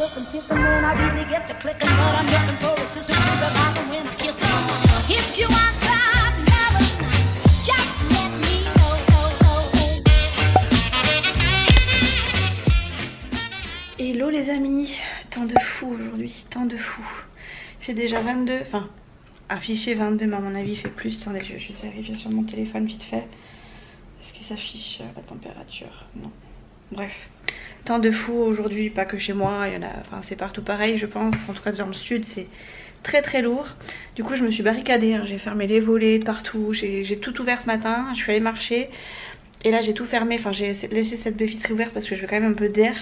looking, kissing when I really get to clicking, but I'm looking for a sister to the bottom when I kiss her. If you want some loving, just let me know. Hello les amis, temps de fou aujourd'hui, temps de fou. Il fait déjà 22, enfin affiché 22 mais à mon avis il fait plus. Attendez, je vais juste vérifier sur mon téléphone vite fait. Est-ce qu'il s'affiche la température? Non. Bref, temps de fou aujourd'hui, pas que chez moi, il y en a, enfin c'est partout pareil je pense, en tout cas dans le sud c'est très très lourd. Du coup je me suis barricadée, hein. J'ai fermé les volets de partout, j'ai tout ouvert ce matin, je suis allée marcher et là j'ai tout fermé, enfin j'ai laissé cette baie vitrée ouverte parce que je veux quand même un peu d'air,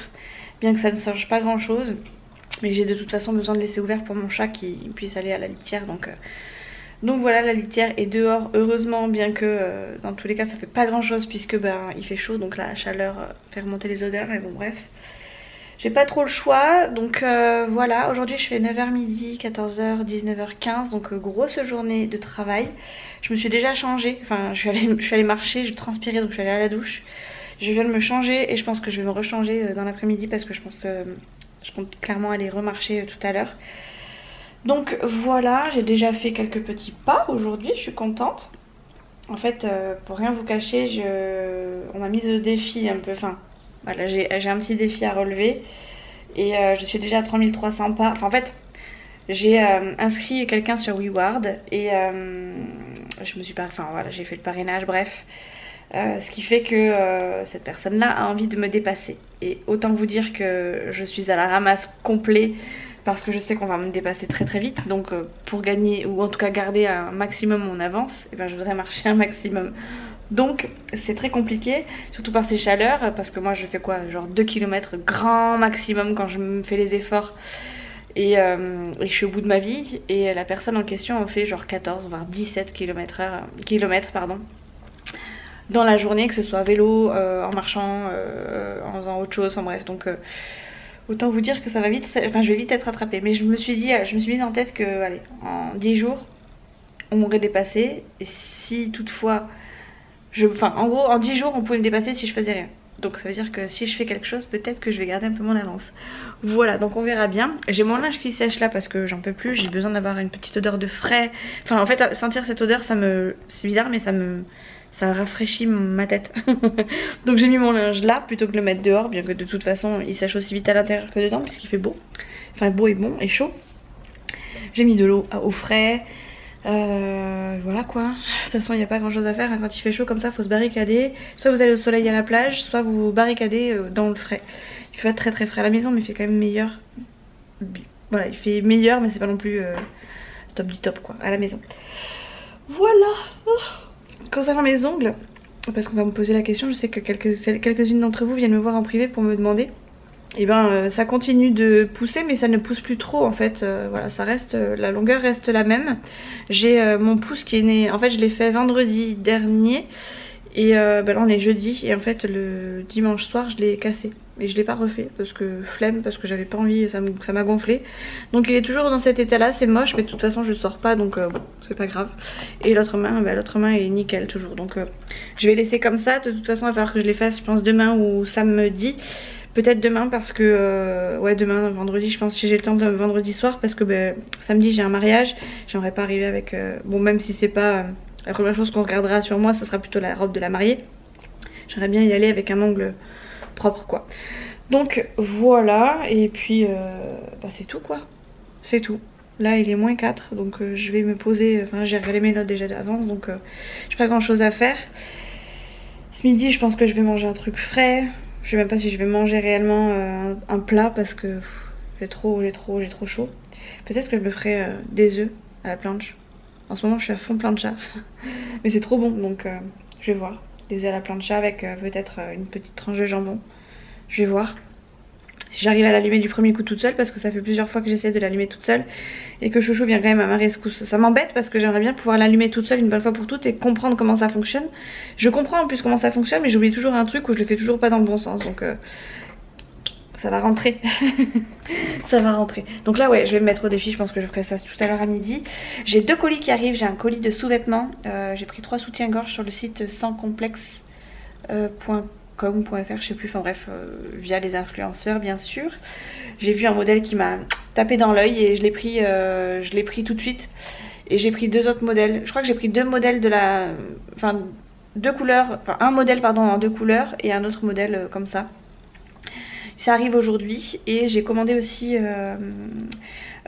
bien que ça ne change pas grand chose, mais j'ai de toute façon besoin de laisser ouvert pour mon chat qui puisse aller à la litière, donc voilà, la litière est dehors heureusement, bien que dans tous les cas ça fait pas grand chose puisque il fait chaud, donc la chaleur fait remonter les odeurs, mais bon bref. J'ai pas trop le choix, donc voilà, aujourd'hui je fais 9h midi, 14h, 19h15, donc grosse journée de travail. Je me suis déjà changée, enfin je suis allée marcher, je transpirais donc je suis allée à la douche. Je viens de me changer et je pense que je vais me rechanger dans l'après-midi parce que je compte clairement aller remarcher tout à l'heure. Donc voilà, j'ai déjà fait quelques petits pas aujourd'hui, je suis contente. En fait, pour rien vous cacher, on m'a mise au défi un peu, enfin voilà, j'ai un petit défi à relever. Et je suis déjà à 3300 pas, enfin en fait, j'ai inscrit quelqu'un sur WeWard et je me suis pas, enfin voilà, j'ai fait le parrainage, bref. Ce qui fait que cette personne-là a envie de me dépasser. Et autant vous dire que je suis à la ramasse complet parce que je sais qu'on va me dépasser très très vite. Donc pour gagner ou en tout cas garder un maximum mon avance, et ben, je voudrais marcher un maximum. Donc c'est très compliqué, surtout par ces chaleurs, parce que moi je fais quoi, genre 2 km grand maximum quand je me fais les efforts. Et je suis au bout de ma vie et la personne en question en fait genre 14 voire 17 km pardon, dans la journée, que ce soit à vélo, en marchant, en faisant autre chose, en bref. Donc autant vous dire que ça va vite, enfin je vais vite être rattrapée. Mais je me suis mise en tête que allez, en 10 jours on m'aurait dépassé. Et si toutefois enfin en gros en 10 jours on pouvait me dépasser si je faisais rien. Donc ça veut dire que si je fais quelque chose, peut-être que je vais garder un peu mon avance. Voilà, donc on verra bien. J'ai mon linge qui sèche là parce que j'en peux plus. J'ai besoin d'avoir une petite odeur de frais. Enfin en fait sentir cette odeur, c'est bizarre mais ça rafraîchit ma tête. Donc j'ai mis mon linge là plutôt que de le mettre dehors, bien que de toute façon il sèche aussi vite à l'intérieur que dedans puisqu'il fait beau. Enfin beau et bon et chaud. J'ai mis de l'eau au frais. Voilà quoi. De toute façon il n'y a pas grand chose à faire, hein. Quand il fait chaud comme ça faut se barricader. Soit vous allez au soleil à la plage, soit vous vous barricadez dans le frais. Il fait pas très très frais à la maison mais il fait quand même meilleur. Voilà, il fait meilleur mais c'est pas non plus top du top quoi à la maison. Voilà. Concernant mes ongles, parce qu'on va me poser la question, je sais que quelques-unes d'entre vous viennent me voir en privé pour me demander. Et ben ça continue de pousser mais ça ne pousse plus trop en fait, voilà, ça reste, la longueur reste la même. J'ai mon pouce qui est né, en fait je l'ai fait vendredi dernier et là on est jeudi et en fait le dimanche soir je l'ai cassé. Et je l'ai pas refait parce que flemme, parce que j'avais pas envie, ça m'a gonflé. Donc il est toujours dans cet état là, c'est moche mais de toute façon je sors pas donc bon, c'est pas grave. Et l'autre main est nickel toujours, donc je vais laisser comme ça. De toute façon il va falloir que je les fasse je pense demain ou samedi. Peut-être demain parce que ouais demain vendredi je pense si j'ai le temps de vendredi soir parce que samedi j'ai un mariage. J'aimerais pas arriver avec bon même si c'est pas la première chose qu'on regardera sur moi, ça sera plutôt la robe de la mariée. J'aimerais bien y aller avec un ongle propre quoi. Donc voilà, et puis c'est tout quoi. C'est tout. Là il est -4 donc je vais me poser, enfin j'ai regardé mes notes déjà d'avance donc j'ai pas grand chose à faire. Ce midi je pense que je vais manger un truc frais. Je sais même pas si je vais manger réellement un plat parce que j'ai trop chaud. Peut-être que je me ferai des œufs à la planche. En ce moment je suis à fond plancha. Mais c'est trop bon donc je vais voir. Des œufs à la plancha avec peut-être une petite tranche de jambon. Je vais voir si j'arrive à l'allumer du premier coup toute seule parce que ça fait plusieurs fois que j'essaie de l'allumer toute seule et que Chouchou vient quand même à ma rescousse. Ça m'embête parce que j'aimerais bien pouvoir l'allumer toute seule une bonne fois pour toutes et comprendre comment ça fonctionne. Je comprends en plus comment ça fonctionne mais j'oublie toujours un truc où je le fais toujours pas dans le bon sens donc ça va rentrer. Ça va rentrer. Donc là ouais je vais me mettre au défi, je pense que je ferai ça tout à l'heure à midi. J'ai 2 colis qui arrivent, j'ai un colis de sous-vêtements, j'ai pris 3 soutiens-gorge sur le site sanscomplexe.com .com.fr, je sais plus, enfin bref, via les influenceurs bien sûr. J'ai vu un modèle qui m'a tapé dans l'œil et je l'ai pris tout de suite. Et j'ai pris 2 autres modèles. Je crois que j'ai pris 2 modèles de la... Enfin, 2 couleurs, enfin un modèle pardon en 2 couleurs et un autre modèle comme ça. Ça arrive aujourd'hui et j'ai commandé aussi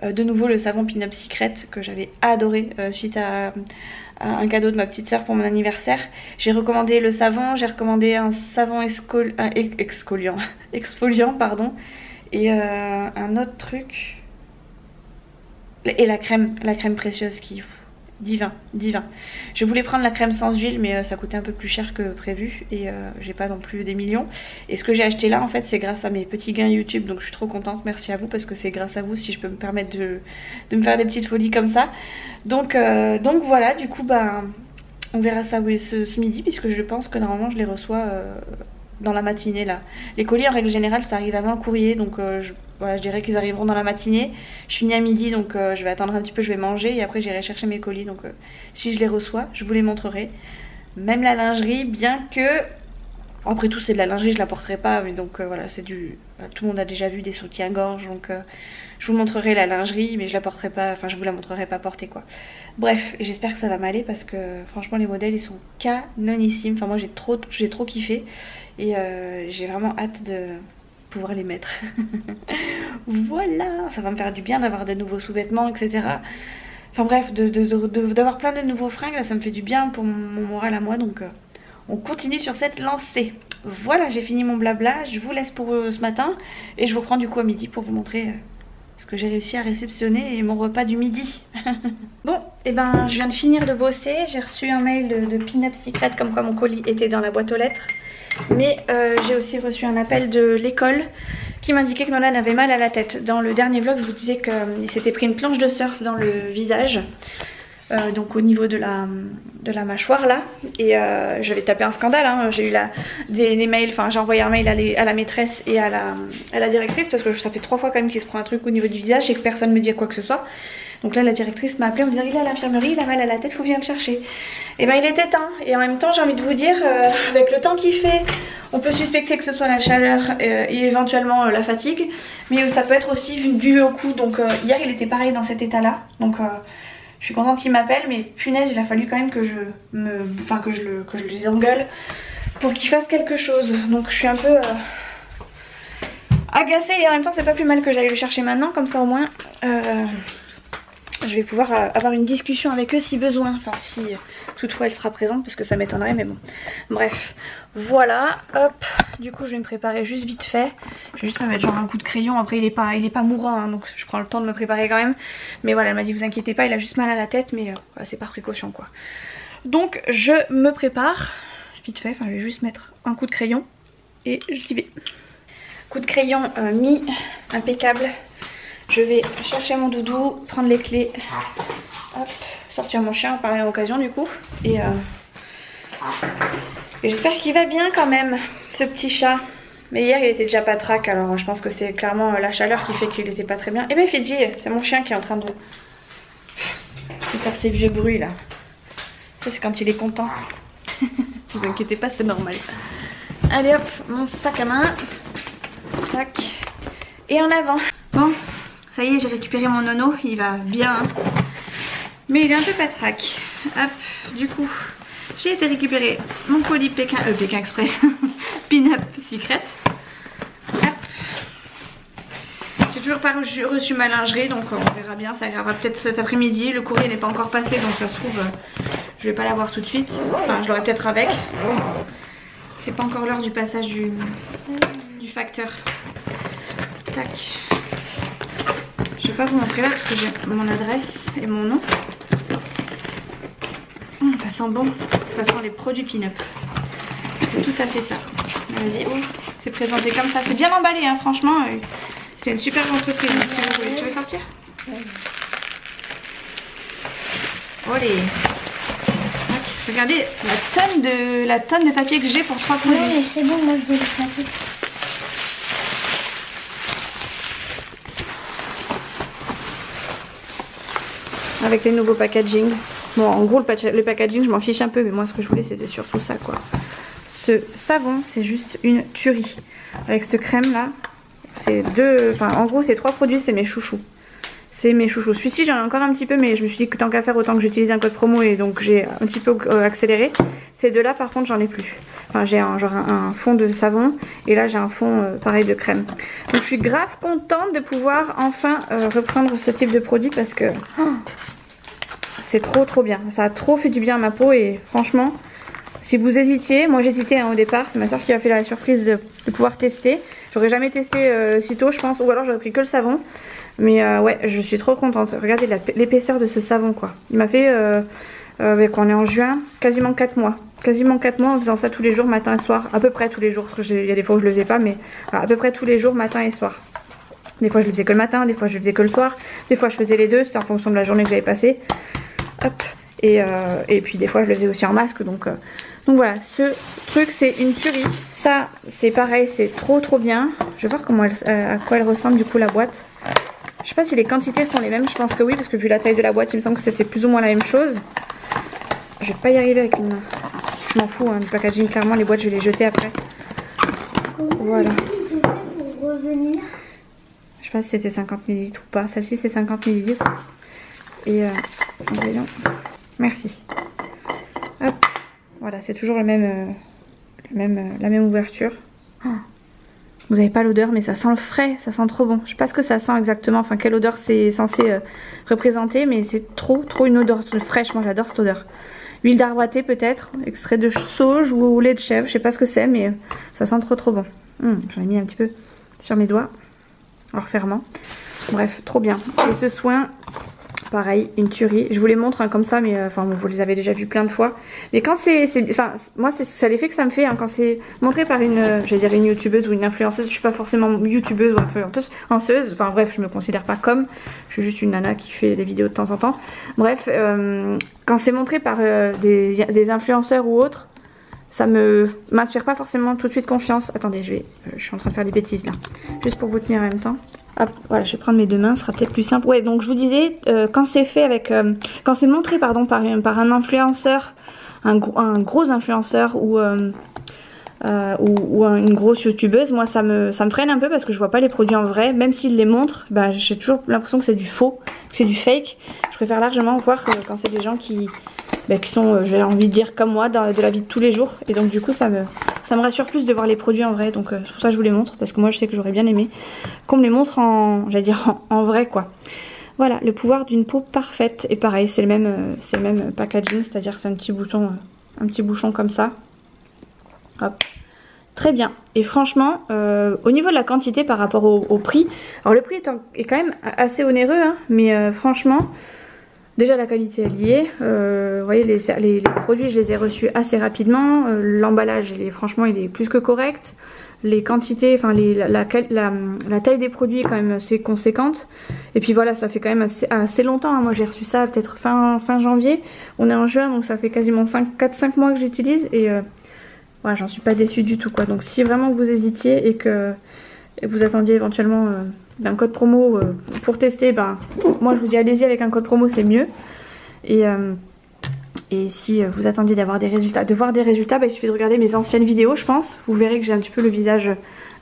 de nouveau le savon Pin-Up Secret que j'avais adoré suite à un cadeau de ma petite soeur pour mon anniversaire. J'ai recommandé le savon, j'ai recommandé un savon exfoliant pardon, et un autre truc, et la crème précieuse qui... divin. Je voulais prendre la crème sans huile mais ça coûtait un peu plus cher que prévu et j'ai pas non plus des millions. Et ce que j'ai acheté là en fait c'est grâce à mes petits gains YouTube, donc je suis trop contente, merci à vous parce que c'est grâce à vous si je peux me permettre de me faire des petites folies comme ça. Donc voilà, du coup bah on verra ça ce midi puisque je pense que normalement je les reçois dans la matinée là. Les colis en règle générale ça arrive avant le courrier, donc voilà, je dirais qu'ils arriveront dans la matinée. Je finis à midi donc je vais attendre un petit peu, je vais manger et après j'irai chercher mes colis. Donc si je les reçois je vous les montrerai. Même la lingerie, bien que après tout c'est de la lingerie, je la porterai pas, mais donc voilà, c'est du... Tout le monde a déjà vu des soutiens-gorge, donc je vous montrerai la lingerie mais je la porterai pas, enfin je vous la montrerai pas portée quoi. Bref, j'espère que ça va m'aller parce que franchement les modèles ils sont canonissimes. Enfin moi j'ai trop kiffé et j'ai vraiment hâte de pouvoir les mettre. Voilà, ça va me faire du bien d'avoir de nouveaux sous-vêtements, etc. Enfin bref, d'avoir plein de nouveaux fringues, là, ça me fait du bien pour mon moral à moi, donc on continue sur cette lancée. Voilà, j'ai fini mon blabla, je vous laisse pour ce matin et je vous reprends du coup à midi pour vous montrer ce que j'ai réussi à réceptionner et mon repas du midi. Bon, et ben je viens de finir de bosser, j'ai reçu un mail de Pin-Up Secret comme quoi mon colis était dans la boîte aux lettres. Mais j'ai aussi reçu un appel de l'école qui m'indiquait que Nolan avait mal à la tête. Dans le dernier vlog, je vous disais qu'il s'était pris une planche de surf dans le visage. Donc au niveau de la mâchoire là. Et j'avais tapé un scandale, hein. J'ai eu des mails, enfin j'ai envoyé un mail à la maîtresse et à la directrice parce que ça fait 3 fois quand même qu'il se prend un truc au niveau du visage et que personne me dit quoi que ce soit. Donc là la directrice m'a appelé en me disant il est à l'infirmerie, il a mal à la tête, faut venir le chercher. Et ben il est éteint. Et en même temps j'ai envie de vous dire, avec le temps qu'il fait, on peut suspecter que ce soit la chaleur et éventuellement la fatigue. Mais ça peut être aussi dû au coup. Donc hier il était pareil dans cet état là. Donc je suis contente qu'il m'appelle, mais punaise il a fallu quand même que je les engueule pour qu'il fasse quelque chose. Donc je suis un peu agacée et en même temps c'est pas plus mal que j'aille le chercher maintenant, comme ça au moins je vais pouvoir avoir une discussion avec eux si besoin, enfin si toutefois elle sera présente parce que ça m'étonnerait, mais bon. Bref, voilà, hop, du coup je vais me préparer juste vite fait. Je vais juste me mettre genre un coup de crayon, après il est pas mourant hein, donc je prends le temps de me préparer quand même. Mais voilà, elle m'a dit vous inquiétez pas, il a juste mal à la tête, mais voilà, c'est par précaution quoi. Donc je me prépare vite fait, enfin je vais juste mettre un coup de crayon et j'y vais. Coup de crayon mis, impeccable. Je vais chercher mon doudou, prendre les clés, hop, sortir mon chien par l'occasion du coup. Et j'espère qu'il va bien quand même, ce petit chat. Mais hier il était déjà patraque, alors je pense que c'est clairement la chaleur qui fait qu'il était pas très bien. Et bien Fidji, c'est mon chien qui est en train de faire ses vieux bruits là. Ça c'est quand il est content. Ne vous inquiétez pas, c'est normal. Allez hop, mon sac à main. Tac. Et en avant. Bon. Ça y est, j'ai récupéré mon nono, il va bien, hein. Mais il est un peu patraque. Hop, du coup, j'ai été récupérer mon colis Pékin Express, Pin-Up Secret. Hop. J'ai toujours pas reçu ma lingerie, donc on verra bien, ça arrivera peut-être cet après-midi. Le courrier n'est pas encore passé, donc ça se trouve, je vais pas l'avoir tout de suite. Enfin, je l'aurai peut-être avec. C'est pas encore l'heure du passage du facteur. Tac. Je vais pas vous montrer là parce que j'ai mon adresse et mon nom. Ça sent bon. Ça sent les produits Pin-Up. C'est tout à fait ça. Vas-y, c'est présenté comme ça. C'est bien emballé, hein, franchement. C'est une super entreprise. Si vous voulez. Tu veux sortir? Allez. Regardez la tonne de papier que j'ai pour 3 produits. Oui, c'est bon, moi je vais le passer. Avec les nouveaux packaging. Bon, en gros, le packaging, je m'en fiche un peu, mais moi, ce que je voulais, c'était surtout ça, quoi. Ce ce savon, c'est juste une tuerie. Avec cette crème là, c'est deux, enfin en gros ces 3 produits, c'est mes chouchous. C'est mes chouchous. Celui-ci j'en ai encore un petit peu, mais je me suis dit que tant qu'à faire autant que j'utilise un code promo, et donc j'ai un petit peu accéléré. Ces deux là par contre j'en ai plus. Enfin j'ai un fond de savon et là j'ai un fond pareil de crème. Donc je suis grave contente de pouvoir enfin reprendre ce type de produit parce que c'est trop bien. Ça a trop fait du bien à ma peau et franchement... Si vous hésitiez, moi j'hésitais hein, au départ, c'est ma soeur qui a fait la surprise de pouvoir tester. J'aurais jamais testé si tôt je pense, ou alors j'aurais pris que le savon. Mais ouais, je suis trop contente. Regardez l'épaisseur de ce savon quoi. Il m'a fait, quand on est en juin, quasiment 4 mois. Quasiment 4 mois en faisant ça tous les jours, matin et soir. À peu près tous les jours, parce qu'il y a des fois où je le faisais pas, mais voilà, à peu près tous les jours, matin et soir. Des fois je le faisais que le matin, des fois je le faisais que le soir. Des fois je faisais les deux, c'était en fonction de la journée que j'avais passée. Hop. Et puis des fois je le faisais aussi en masque donc voilà, ce truc c'est une tuerie. Ça c'est pareil, c'est trop bien. Je vais voir comment à quoi elle ressemble du coup la boîte. Je sais pas si les quantités sont les mêmes, je pense que oui parce que vu la taille de la boîte il me semble que c'était plus ou moins la même chose. Je vais pas y arriver avec une... Je m'en fous hein, du packaging, clairement les boîtes je vais les jeter après. Voilà. Je sais pas si c'était 50 ml ou pas, celle-ci c'est 50 ml. Et voyons. Merci. Hop. Voilà, c'est toujours la même ouverture. Oh. Vous n'avez pas l'odeur, mais ça sent le frais, ça sent trop bon. Je sais pas ce que ça sent exactement, enfin quelle odeur c'est censé représenter, mais c'est trop une odeur fraîche. Moi j'adore cette odeur. Huile d'arbre à thé peut-être, extrait de sauge ou lait de chèvre, je sais pas ce que c'est, mais ça sent trop bon. J'en ai mis un petit peu sur mes doigts, en refermant. Bref, trop bien. Et ce soin... Pareil, une tuerie. Je vous les montre hein, comme ça, mais enfin vous les avez déjà vu plein de fois. Mais quand enfin moi c'est l'effet que ça me fait hein, quand c'est montré par une, j'allais dire une youtubeuse ou une influenceuse. Je suis pas forcément youtubeuse ou influenceuse. Enfin bref, je me considère pas comme. Je suis juste une nana qui fait des vidéos de temps en temps. Bref, quand c'est montré par des influenceurs ou autres, ça m'inspire pas forcément tout de suite confiance. Attendez, je suis en train de faire des bêtises là. Juste pour vous tenir en même temps. Hop, voilà, je vais prendre mes deux mains, ce sera peut-être plus simple. Ouais, donc je vous disais, quand c'est fait avec, quand c'est montré pardon par un influenceur, un gros influenceur ou une grosse youtubeuse, moi ça me freine un peu parce que je vois pas les produits en vrai. Même s'ils les montrent, bah, j'ai toujours l'impression que c'est du faux, que c'est du fake. Je préfère largement voir quand c'est des gens qui sont, j'ai envie de dire comme moi, de la vie de tous les jours. Et donc du coup ça me rassure plus de voir les produits en vrai. Donc c'est pour ça que je vous les montre, parce que moi je sais que j'aurais bien aimé qu'on me les montre en vrai quoi. Voilà, le pouvoir d'une peau parfaite. Et pareil, c'est le même packaging, c'est-à-dire que c'est un petit bouchon comme ça. Hop. Très bien. Et franchement, au niveau de la quantité par rapport au prix, alors le prix est quand même assez onéreux, hein, mais franchement... Déjà la qualité elle y est, vous voyez les produits je les ai reçus assez rapidement, l'emballage franchement il est plus que correct, les quantités, enfin la taille des produits est quand même assez conséquente, et puis voilà ça fait quand même assez longtemps, hein. Moi j'ai reçu ça peut-être fin janvier, on est en juin donc ça fait quasiment 4-5 mois que j'utilise et voilà, j'en suis pas déçue du tout quoi. Donc si vraiment vous hésitiez et que vous attendiez éventuellement... d'un code promo pour tester, ben moi je vous dis allez-y avec un code promo, c'est mieux. Et si vous attendiez de voir des résultats, ben, il suffit de regarder mes anciennes vidéos je pense. Vous verrez que j'ai un petit peu le visage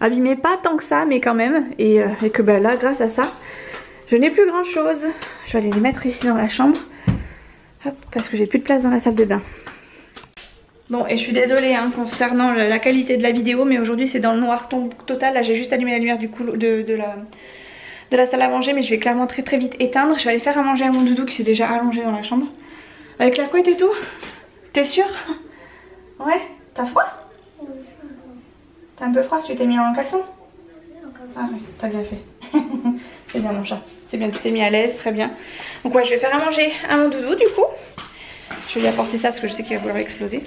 abîmé, pas tant que ça mais quand même. Et que ben, là grâce à ça je n'ai plus grand chose. Je vais aller les mettre ici dans la chambre. Hop, parce que j'ai plus de place dans la salle de bain. Bon, et je suis désolée hein, concernant la qualité de la vidéo, mais aujourd'hui c'est dans le noir total. Là j'ai juste allumé la lumière du coup de la salle à manger, mais je vais clairement très vite éteindre. Je vais aller faire à manger à mon doudou qui s'est déjà allongé dans la chambre. Avec la couette et tout. T'es sûre? Ouais? T'as froid? T'as un peu froid? Tu t'es mis en caleçon? Ah oui, t'as bien fait. C'est bien mon chat. C'est bien, tu t'es mis à l'aise, très bien. Donc ouais, je vais faire à manger à mon doudou du coup. Je vais lui apporter ça parce que je sais qu'il va vouloir exploser.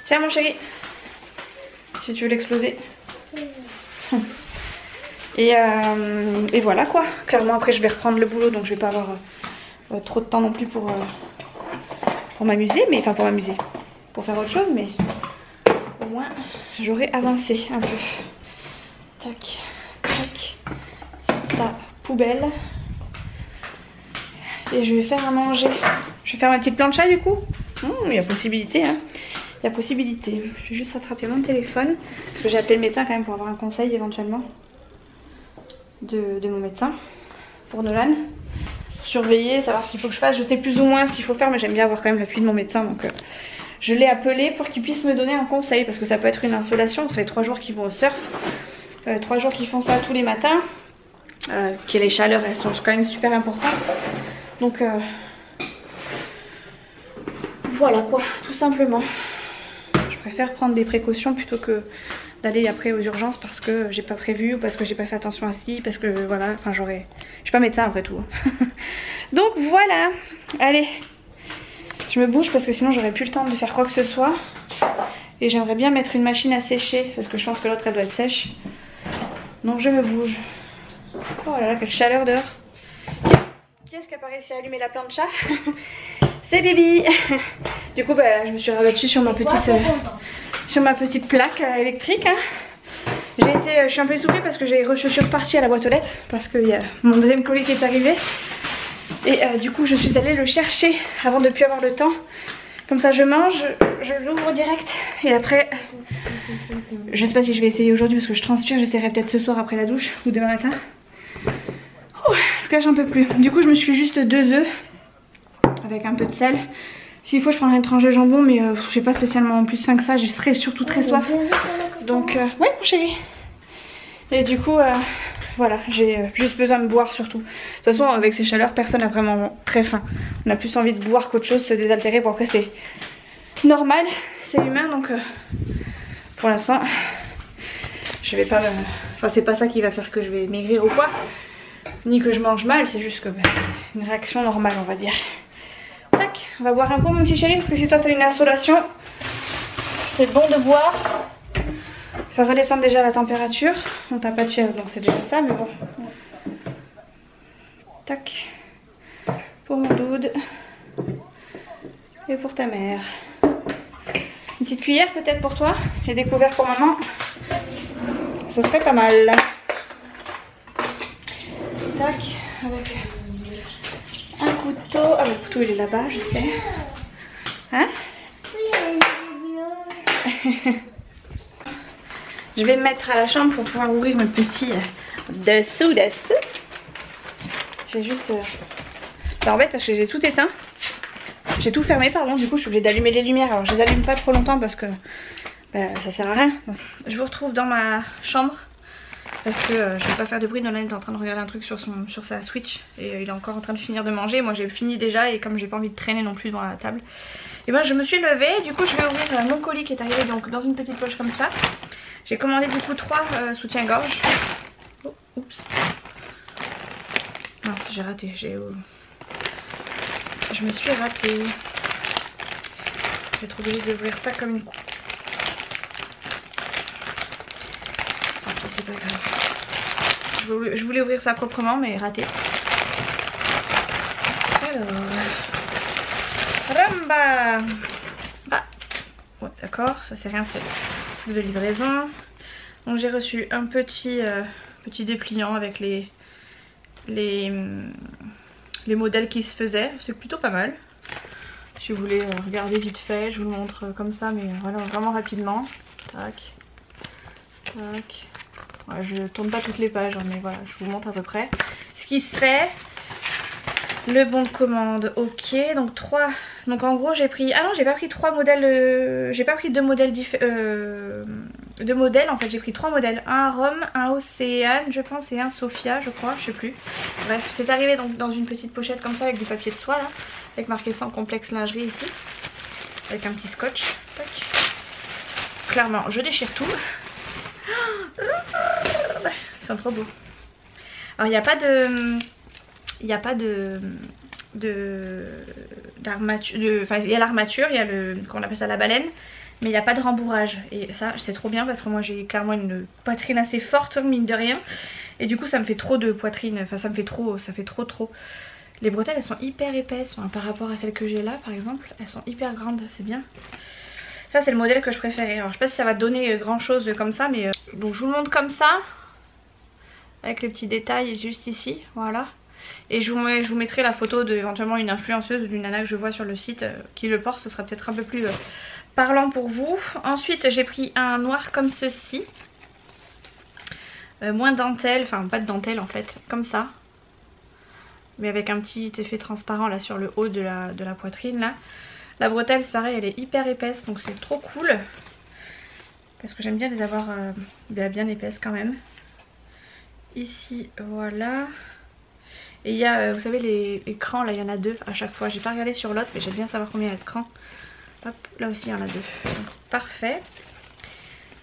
Tiens mon chéri, si tu veux l'exploser. Et voilà quoi. Clairement après je vais reprendre le boulot, donc je vais pas avoir trop de temps non plus pour m'amuser. Mais enfin pour m'amuser, pour faire autre chose, mais au moins j'aurai avancé un peu. Tac, tac. Ça, poubelle. Et je vais faire à manger. Je vais faire ma petite plancha du coup. Il y a possibilité hein. Il y a possibilité. Je vais juste rattraper mon téléphone parce que j'ai appelé le médecin quand même pour avoir un conseil éventuellement de mon médecin pour Nolan. Pour surveiller, savoir ce qu'il faut que je fasse. Je sais plus ou moins ce qu'il faut faire mais j'aime bien avoir quand même l'appui de mon médecin donc je l'ai appelé pour qu'il puisse me donner un conseil parce que ça peut être une insolation. Ça fait 3 jours qu'ils vont au surf, 3 jours qu'ils font ça tous les matins, que les chaleurs elles sont quand même super importantes. Donc voilà quoi, tout simplement. Je préfère prendre des précautions plutôt que d'aller après aux urgences parce que j'ai pas prévu ou parce que j'ai pas fait attention à ci, parce que voilà, enfin je suis pas médecin après tout. Donc voilà, allez, je me bouge parce que sinon j'aurais plus le temps de faire quoi que ce soit. Et j'aimerais bien mettre une machine à sécher parce que je pense que l'autre elle doit être sèche. Donc je me bouge. Oh là là, quelle chaleur dehors. Qui est-ce qui a pas réussi à allumer la plancha? C'est Bibi. Du coup bah, je me suis rabattue sur ma petite plaque électrique. Hein. Je suis un peu essoufflée parce que je suis repartie à la boîte aux lettres parce que mon deuxième colis qui est arrivé. Et du coup je suis allée le chercher avant de ne plus avoir le temps. Comme ça je mange, je l'ouvre direct et après je sais pas si je vais essayer aujourd'hui parce que je transpire, j'essaierai peut-être ce soir après la douche ou demain matin. Parce que là j'en peux plus. Du coup je me suis fait juste 2 œufs avec un peu de sel. S'il faut je prendrai une tranche de jambon mais j'ai pas spécialement plus faim que ça, je serai surtout très soif. Donc ouais mon chéri. Et du coup voilà, j'ai juste besoin de boire surtout. De toute façon avec ces chaleurs personne n'a vraiment très faim. On a plus envie de boire qu'autre chose, se désaltérer. Bon après c'est normal, c'est humain donc pour l'instant je vais pas enfin c'est pas ça qui va faire que je vais maigrir ou quoi. Ni que je mange mal, c'est juste que une réaction normale on va dire. Tac, on va boire un coup mon petit chéri parce que si toi t'as une insolation, c'est bon de boire. Faire redescendre déjà la température. On t'a pas de fièvre donc c'est déjà ça mais bon. Tac. Pour mon dude. Et pour ta mère. Une petite cuillère peut-être pour toi. J'ai découvert pour maman. Ça serait pas mal. Tac. Avec un couteau. Ah le couteau il est là-bas je sais. Hein? Je vais me mettre à la chambre pour pouvoir ouvrir mon petit dessous. J'ai juste... Ça m'embête parce que j'ai tout éteint. J'ai tout fermé pardon, du coup je suis obligée d'allumer les lumières. Alors je les allume pas trop longtemps parce que ça sert à rien. Je vous retrouve dans ma chambre parce que je vais pas faire de bruit. Nolan est en train de regarder un truc sur sa Switch et il est encore en train de finir de manger. Moi j'ai fini déjà et comme j'ai pas envie de traîner non plus devant la table, et ben je me suis levée. Du coup je vais ouvrir mon colis qui est arrivé donc dans une petite poche comme ça. J'ai commandé du coup 3 soutiens-gorge. Oh, oups. Non, j'ai raté. Je me suis ratée. J'ai trop obligée d'ouvrir ça comme une coupe. Tant pis, c'est pas grave. Je voulais ouvrir ça proprement, mais raté. Alors. Ramba. Ah. Ouais, d'accord, ça c'est rien, c'est de livraison. Donc j'ai reçu un petit dépliant avec les modèles qui se faisaient. C'est plutôt pas mal. Si vous voulez regarder vite fait, je vous le montre comme ça, mais voilà, vraiment rapidement. Tac, tac. Ouais, je tourne pas toutes les pages, hein, mais voilà, je vous montre à peu près ce qui se fait. Le bon de commande, ok, donc 3. Donc en gros j'ai pris... Ah non, j'ai pas pris 3 modèles... J'ai pas pris 2 modèles en fait, j'ai pris 3 modèles. Un Rome, un Océane je pense et un Sophia je crois, je sais plus. Bref, c'est arrivé donc dans une petite pochette comme ça avec du papier de soie là. Avec marqué sans complexe lingerie ici. Avec un petit scotch. Tac. Clairement, je déchire tout. Ils sont trop beaux. Alors il n'y a pas de... Il n'y a pas d'armature, enfin il y a l'armature, il y a qu'on appelle ça la baleine, mais il n'y a pas de rembourrage. Et ça c'est trop bien parce que moi j'ai clairement une poitrine assez forte mine de rien. Et du coup ça me fait trop de poitrine, enfin ça me fait trop, ça fait trop. Les bretelles elles sont hyper épaisses, enfin, par rapport à celles que j'ai là par exemple, elles sont hyper grandes, c'est bien. Ça c'est le modèle que je préférais. Alors je sais pas si ça va donner grand chose comme ça, mais donc je vous le montre comme ça, avec les petits détails juste ici, voilà. Et je vous mettrai la photo d'éventuellement une influenceuse ou d'une nana que je vois sur le site qui le porte. Ce sera peut-être un peu plus parlant pour vous. Ensuite j'ai pris un noir comme ceci. Moins dentelle, enfin pas de dentelle en fait, comme ça. Mais avec un petit effet transparent là sur le haut de la poitrine là. La bretelle c'est pareil, elle est hyper épaisse donc c'est trop cool. Parce que j'aime bien les avoir bien épaisses quand même. Ici voilà. Et il y a, vous savez les crans là, il y en a 2 à chaque fois. J'ai pas regardé sur l'autre mais j'aime bien savoir combien il y a de crans. Hop, là aussi il y en a 2. Donc, parfait.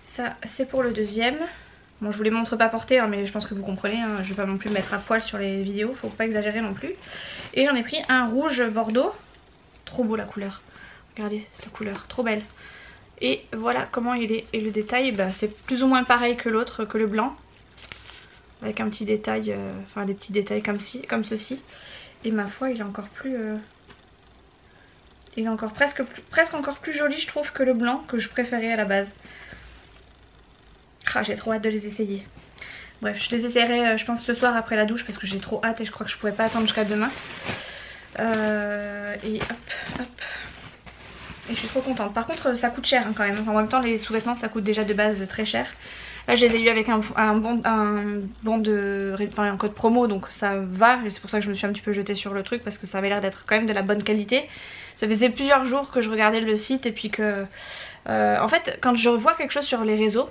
Ça c'est pour le deuxième. Bon je vous les montre pas portés hein, mais je pense que vous comprenez. Hein, je vais pas non plus me mettre à poil sur les vidéos. Faut pas exagérer non plus. Et j'en ai pris un rouge bordeaux. Trop beau la couleur. Regardez cette couleur, trop belle. Et voilà comment il est. Et le détail bah, c'est plus ou moins pareil que l'autre, que le blanc. Avec un petit détail, enfin des petits détails comme ceci. Et ma foi il est encore plus... il est encore presque encore plus joli je trouve que le blanc que je préférais à la base. Ah, j'ai trop hâte de les essayer. Bref je les essaierai je pense ce soir après la douche parce que j'ai trop hâte et je crois que je pourrais pas attendre jusqu'à demain. Et hop hop. Et je suis trop contente. Par contre ça coûte cher hein, quand même. En même temps les sous-vêtements ça coûte déjà de base très cher. Là je les ai eu avec un bon de... Enfin un code promo donc ça va. C'est pour ça que je me suis un petit peu jetée sur le truc parce que ça avait l'air d'être quand même de la bonne qualité. Ça faisait plusieurs jours que je regardais le site et puis que... en fait quand je vois quelque chose sur les réseaux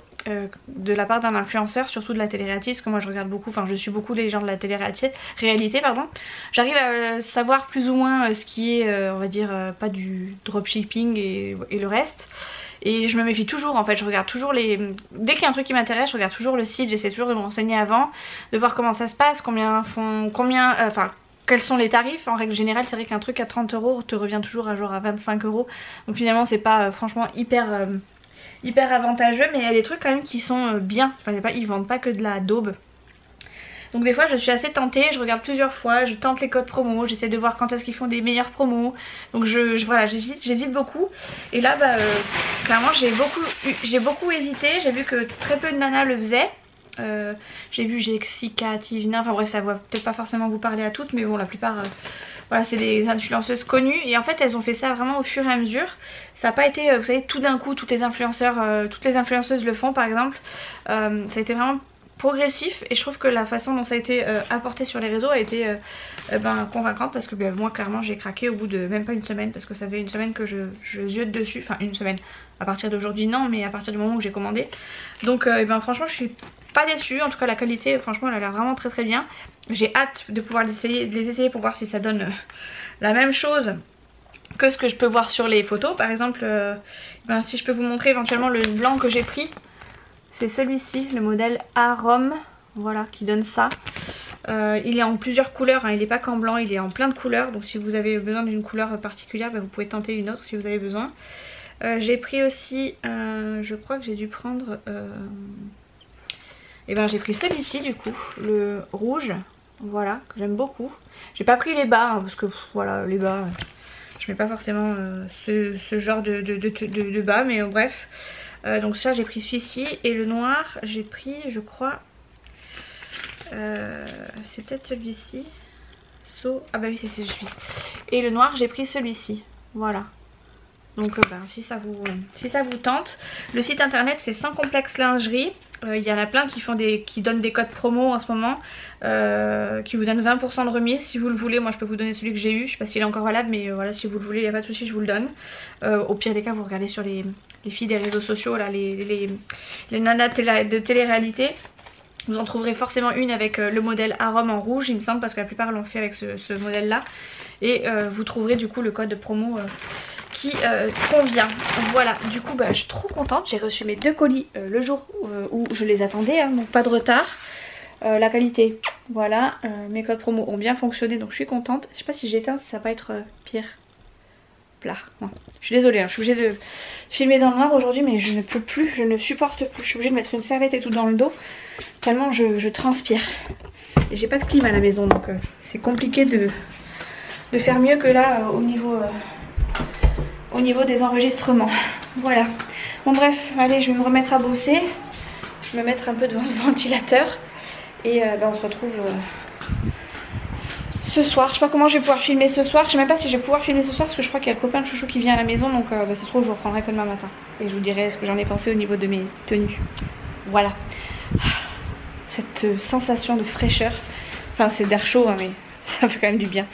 de la part d'un influenceur, surtout de la télé-réalité, parce que moi je regarde beaucoup, enfin je suis beaucoup les gens de la télé-réalité pardon, j'arrive à savoir plus ou moins ce qui est on va dire pas du dropshipping et le reste. Et je me méfie toujours en fait, je regarde toujours les... Dès qu'il y a un truc qui m'intéresse, je regarde toujours le site, j'essaie toujours de me renseigner avant, de voir comment ça se passe, quels sont les tarifs. En règle générale c'est vrai qu'un truc à 30 € te revient toujours à genre à 25 €. Donc finalement c'est pas franchement hyper avantageux, mais il y a des trucs quand même qui sont bien. Enfin ils vendent pas que de la daube. Donc des fois je suis assez tentée, je regarde plusieurs fois, je tente les codes promo, j'essaie de voir quand est-ce qu'ils font des meilleurs promos. Donc voilà, j'hésite beaucoup. Et là bah clairement j'ai beaucoup hésité, j'ai vu que très peu de nanas le faisaient. J'ai vu Jessica, Tivina, enfin bref ça va peut-être pas forcément vous parler à toutes mais bon la plupart voilà c'est des influenceuses connues et en fait elles ont fait ça vraiment au fur et à mesure. Ça n'a pas été vous savez tout d'un coup toutes les influenceuses le font par exemple. Ça a été vraiment progressif et je trouve que la façon dont ça a été apporté sur les réseaux a été convaincante parce que moi clairement j'ai craqué au bout de même pas une semaine parce que ça fait une semaine que je ziote dessus, enfin une semaine à partir d'aujourd'hui non mais à partir du moment où j'ai commandé. Donc franchement je suis pas déçue, en tout cas la qualité franchement elle a l'air vraiment très très bien. J'ai hâte de pouvoir les essayer pour voir si ça donne la même chose que ce que je peux voir sur les photos. Par exemple si je peux vous montrer éventuellement le blanc que j'ai pris, c'est celui-ci, le modèle Arome, voilà qui donne ça. Il est en plusieurs couleurs, hein, il n'est pas qu'en blanc, il est en plein de couleurs. Donc si vous avez besoin d'une couleur particulière, vous pouvez tenter une autre si vous avez besoin. J'ai pris aussi, je crois que j'ai dû prendre... j'ai pris celui-ci du coup, le rouge, voilà, que j'aime beaucoup. J'ai pas pris les bas, hein, parce que voilà, les bas, je mets pas forcément ce genre de bas, mais bref. Donc ça j'ai pris celui-ci, et le noir j'ai pris, je crois, c'est peut-être celui-ci. Ah bah oui c'est celui-ci. Et le noir j'ai pris celui-ci, voilà. Donc si ça vous tente, le site internet c'est Sans Complexe Lingerie. Il y en a plein qui donnent des codes promo en ce moment, qui vous donnent 20% de remise si vous le voulez. Moi je peux vous donner celui que j'ai eu, je sais pas s'il est encore valable mais voilà, si vous le voulez il n'y a pas de souci, je vous le donne. Au pire des cas vous regardez sur les filles des réseaux sociaux là, les nanas de télé-réalité. Vous en trouverez forcément une avec le modèle Arome en rouge il me semble, parce que la plupart l'ont fait avec ce modèle là. Et vous trouverez du coup le code promo qui convient. Voilà, du coup je suis trop contente, j'ai reçu mes 2 colis le jour où je les attendais, hein, donc pas de retard. La qualité, voilà, mes codes promo ont bien fonctionné donc je suis contente. Je sais pas si j'éteins, si ça va pas être pire. Plat, ouais. Je suis désolée, hein, je suis obligée de filmer dans le noir aujourd'hui mais je ne peux plus, je ne supporte plus. Je suis obligée de mettre une serviette et tout dans le dos tellement je transpire. Et j'ai pas de clim à la maison donc c'est compliqué de faire mieux que là au niveau des enregistrements. Voilà. Bon bref, allez je vais me remettre à bosser. Je vais me mettre un peu devant le ventilateur. Et on se retrouve ce soir. Je sais pas comment je vais pouvoir filmer ce soir. Je sais même pas si je vais pouvoir filmer ce soir parce que je crois qu'il y a le copain de chouchou qui vient à la maison. Donc bah, c'est trop, je vous reprendrai que demain matin. Et je vous dirai ce que j'en ai pensé au niveau de mes tenues. Voilà. Cette sensation de fraîcheur. Enfin c'est d'air chaud hein, mais ça fait quand même du bien.